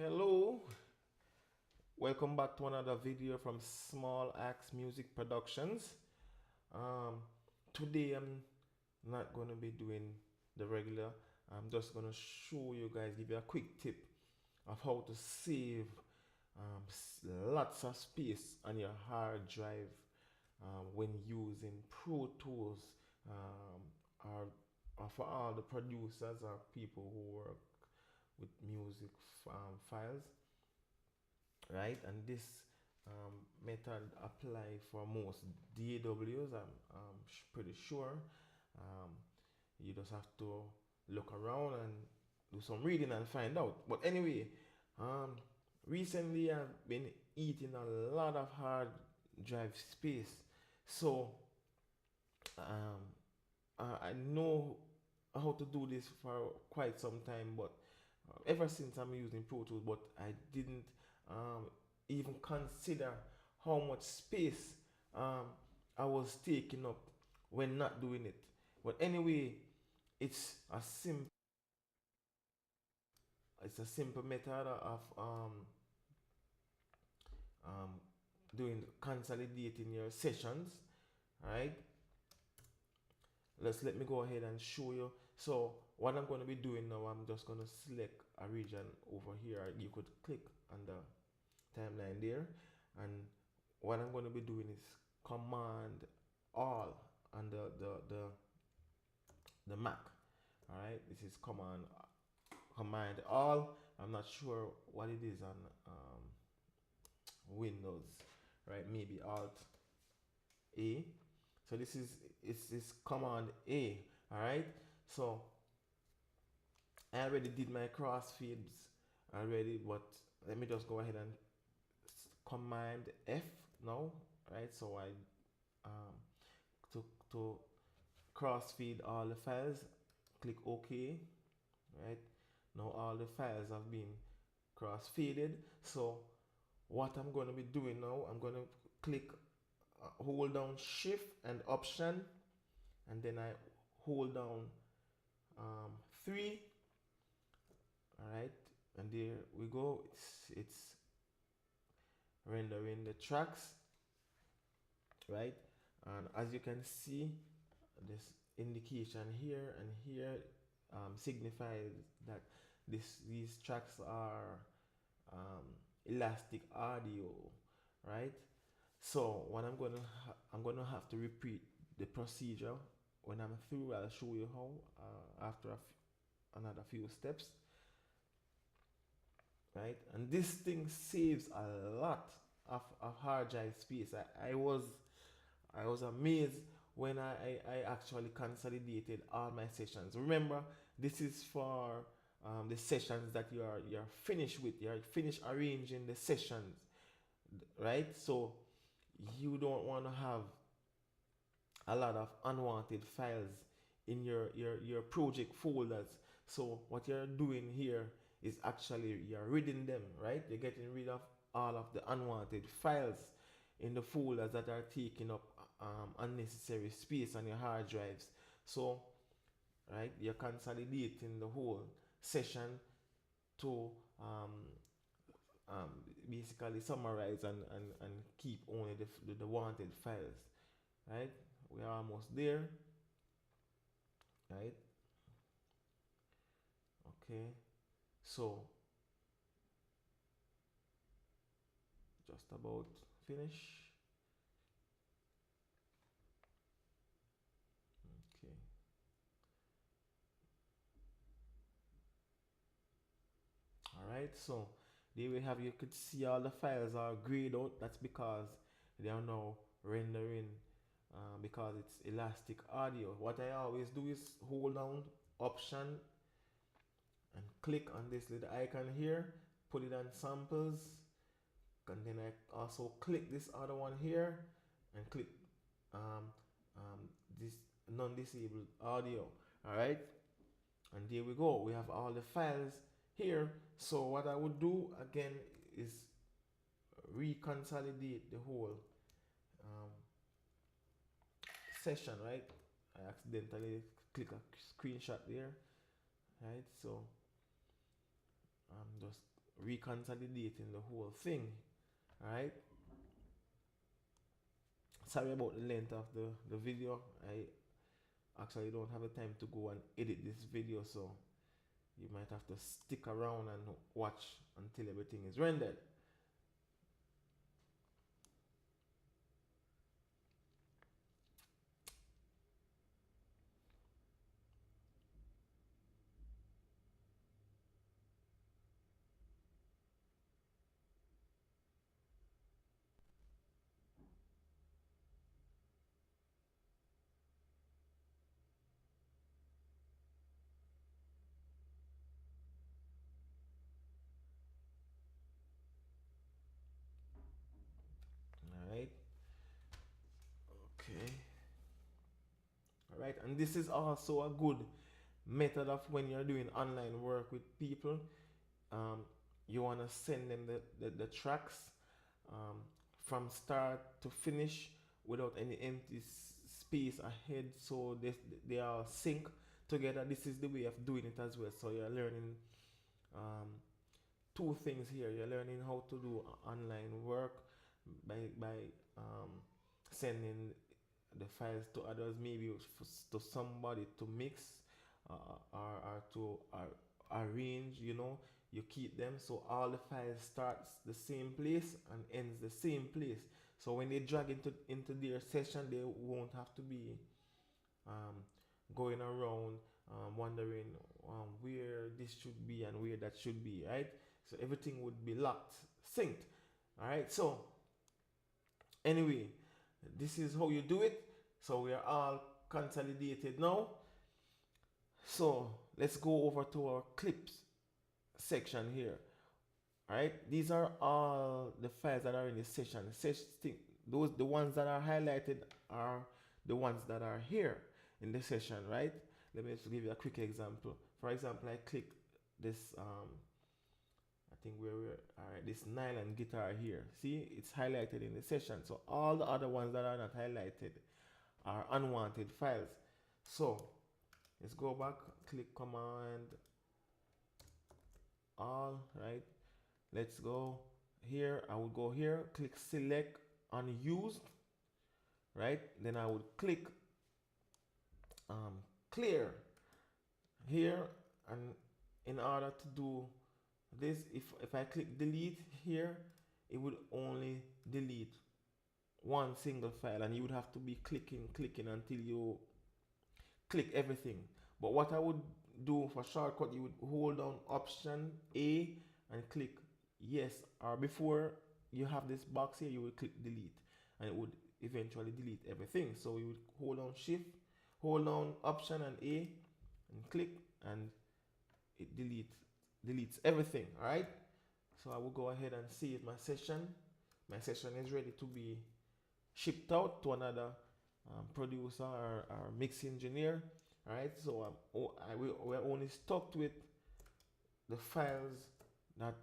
Hello, welcome back to another video from Small Axe Music Productions. Um, Today I'm not gonna be doing the regular. I'm just gonna show you guys, give you a quick tip of how to save lots of space on your hard drive when using Pro Tools, um, or for all the producers or people who work with music files, right? And this method apply for most DAWs. I'm pretty sure. Um, you just have to look around and do some reading and find out. But anyway, um, recently I've been eating a lot of hard drive space, so um, I know how to do this for quite some time, but ever since I'm using Pro Tools, but I didn't um, even consider how much space um, I was taking up when not doing it. But anyway, it's a simple method of um, doing consolidating your sessions, right? Let me go ahead and show you. So what I'm going to be doing now, I'm just going to select a region over here. You could click on the timeline there, and what I'm going to be doing is command all on the Mac. All right, this is command all. I'm not sure what it is on Windows, right? Maybe Alt A. So this command A. All right, so I already did my crossfades already, but let me just go ahead and command F now, right? So I um, to crossfade all the files, click OK, right? Now all the files have been crossfaded. So what I'm going to be doing now, I'm going to click, hold down Shift and Option, and then I hold down 3. All right, and there we go. It's rendering the tracks, right? And as you can see, this indication here and here signifies that these tracks are um, elastic audio, right? So what I'm gonna have to repeat the procedure. When I'm through, I'll show you how after another few steps, right? And this thing saves a lot of hard drive space. I was amazed when I actually consolidated all my sessions. Remember, this is for the sessions that you're finished with. You're finished arranging the sessions, right? So you don't want to have a lot of unwanted files in your project folders. So what you're doing here is actually you're reading them, right? You're getting rid of all of the unwanted files in the folders that are taking up unnecessary space on your hard drives. So, right, you're consolidating the whole session to um, um, basically summarize and keep only the wanted files, right? We are almost there, right? Okay, so just about finish. Okay, all right, so there we have, you could see all the files are grayed out. That's because they are now rendering because it's elastic audio. What I always do is hold down Option and click on this little icon here, put it on samples, and then I also click this other one here and click um, this non-disabled audio. All right, and there we go. We have all the files here. So what I would do again is reconsolidate the whole um, session, right? I accidentally click a screenshot there, right? So I'm just reconsolidating the whole thing. All right. Sorry about the length of the video. I actually don't have the time to go and edit this video, so you might have to stick around and watch until everything is rendered. All right. Okay. All right. And this is also a good method of when you're doing online work with people. Um, you want to send them the tracks um, from start to finish without any empty space ahead, so they are sync together. This is the way of doing it as well. So you're learning um, two things here. You're learning how to do online work by um, sending the files to others, maybe to somebody to mix or to arrange. You keep them so all the files starts the same place and ends the same place. So when they drag into their session, they won't have to be um, going around wondering where this should be and where that should be, right? So everything would be locked, synced. All right. So anyway, this is how you do it. So we are all consolidated now. So let's go over to our clips section here. All right, these are all the files that are in this session. Those the ones that are highlighted are the ones that are here in the session, right? Let me just give you a quick example. For example, I click this I think where we're all right, this nylon guitar here. See, it's highlighted in the session. So all the other ones that are not highlighted are unwanted files. So let's go back, click command all, right? Let's go here. I would go here, click select unused, right? Then I would click clear here, and in order to do this, if I click delete here, it would only delete one single file, and you would have to be clicking until you click everything. But what I would do for shortcut, you would hold down option A and click yes, or before you have this box here, you will click delete, and it would eventually delete everything. So you would hold down shift, hold down option and A and click, and it deletes everything. All right. So I will go ahead and save my session. My session is ready to be shipped out to another producer or mix engineer. All right. So we're only stuck with the files that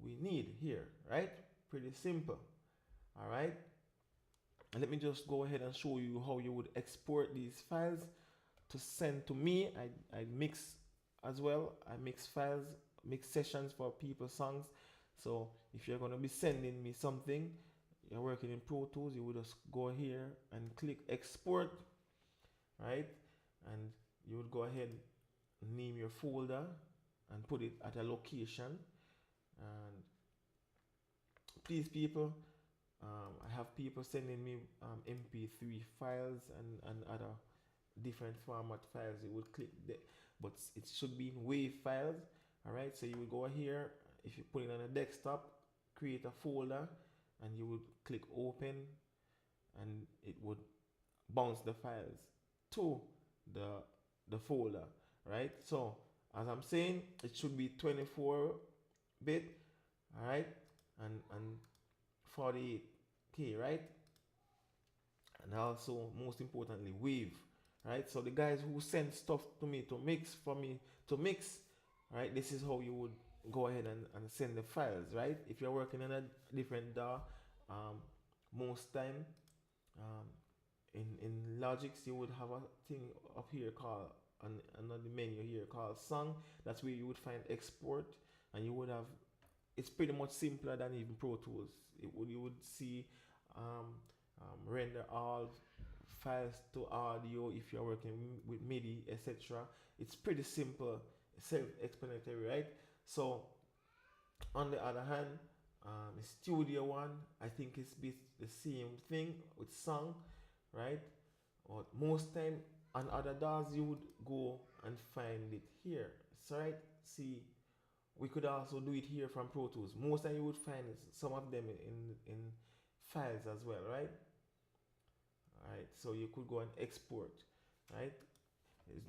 we need here, right? Pretty simple. All right. And let me just go ahead and show you how you would export these files to send to me. I mix as well. I mix files, mix sessions for people's songs. So if you're going to be sending me something, you're working in Pro Tools, you would just go here and click export, right? And you would go ahead and name your folder and put it at a location. And please, people, I have people sending me MP3 files and other different format files. You would click but it should be in WAV files. All right, so you will go here. If you put it on a desktop, create a folder, and you would click open, and it would bounce the files to the folder, right? So as I'm saying, it should be 24-bit, all right, and 48K, right? And also, most importantly, wave, right? So the guys who send stuff to me to mix for me to mix, right? This is how you would go ahead and send the files, right? If you're working in a different DAW, most time um, in Logic, you would have a thing up here called another menu here called song. That's where you would find export, and you would have it's pretty much simpler than even Pro Tools. You would see render all files to audio if you're working with MIDI, etc. It's pretty simple, self-explanatory, right? So on the other hand, Studio One, I think it's the same thing with song, right? Or most time on other DAWs you would go and find it here. So right, see, we could also do it here from Pro Tools. Most time you would find some of them in files as well, right? Right, so you could go and export, right?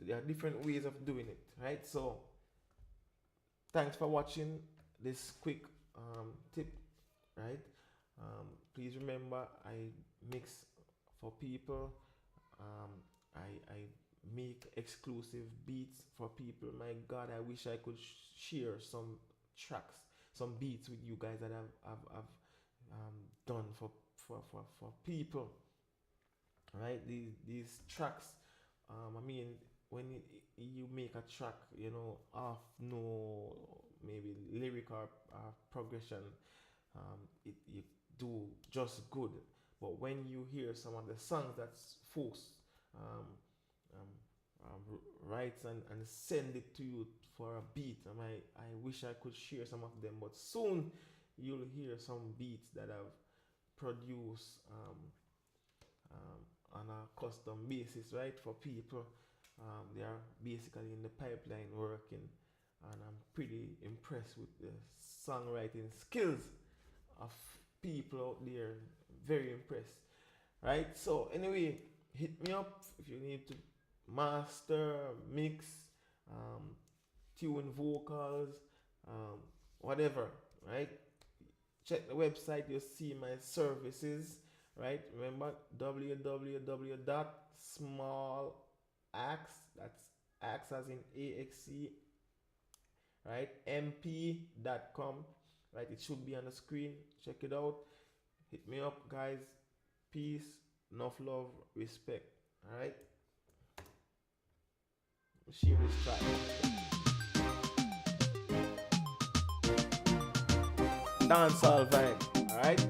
There are different ways of doing it, right? So thanks for watching this quick tip, right? Please remember, I mix for people. I make exclusive beats for people. My God, I wish I could share some tracks, some beats with you guys that I've done for people, right? These tracks, I mean, when you make a track, you know, off no maybe lyric or progression, you do just good. But when you hear some of the songs that folks um, writes and send it to you for a beat, I wish I could share some of them, but soon you'll hear some beats that I've produced on a custom basis, right, for people. They are basically in the pipeline working, and I'm pretty impressed with the songwriting skills of people out there. Very impressed, right? So anyway, hit me up if you need to master, mix, tune vocals, whatever, right? Check the website, you'll see my services, right? Remember, www.small axe, that's axe as in AXE, right? mp.com, right? It should be on the screen. Check it out. Hit me up, guys. Peace, enough love, respect. All right. Share this track. Dancehall vibe. All right.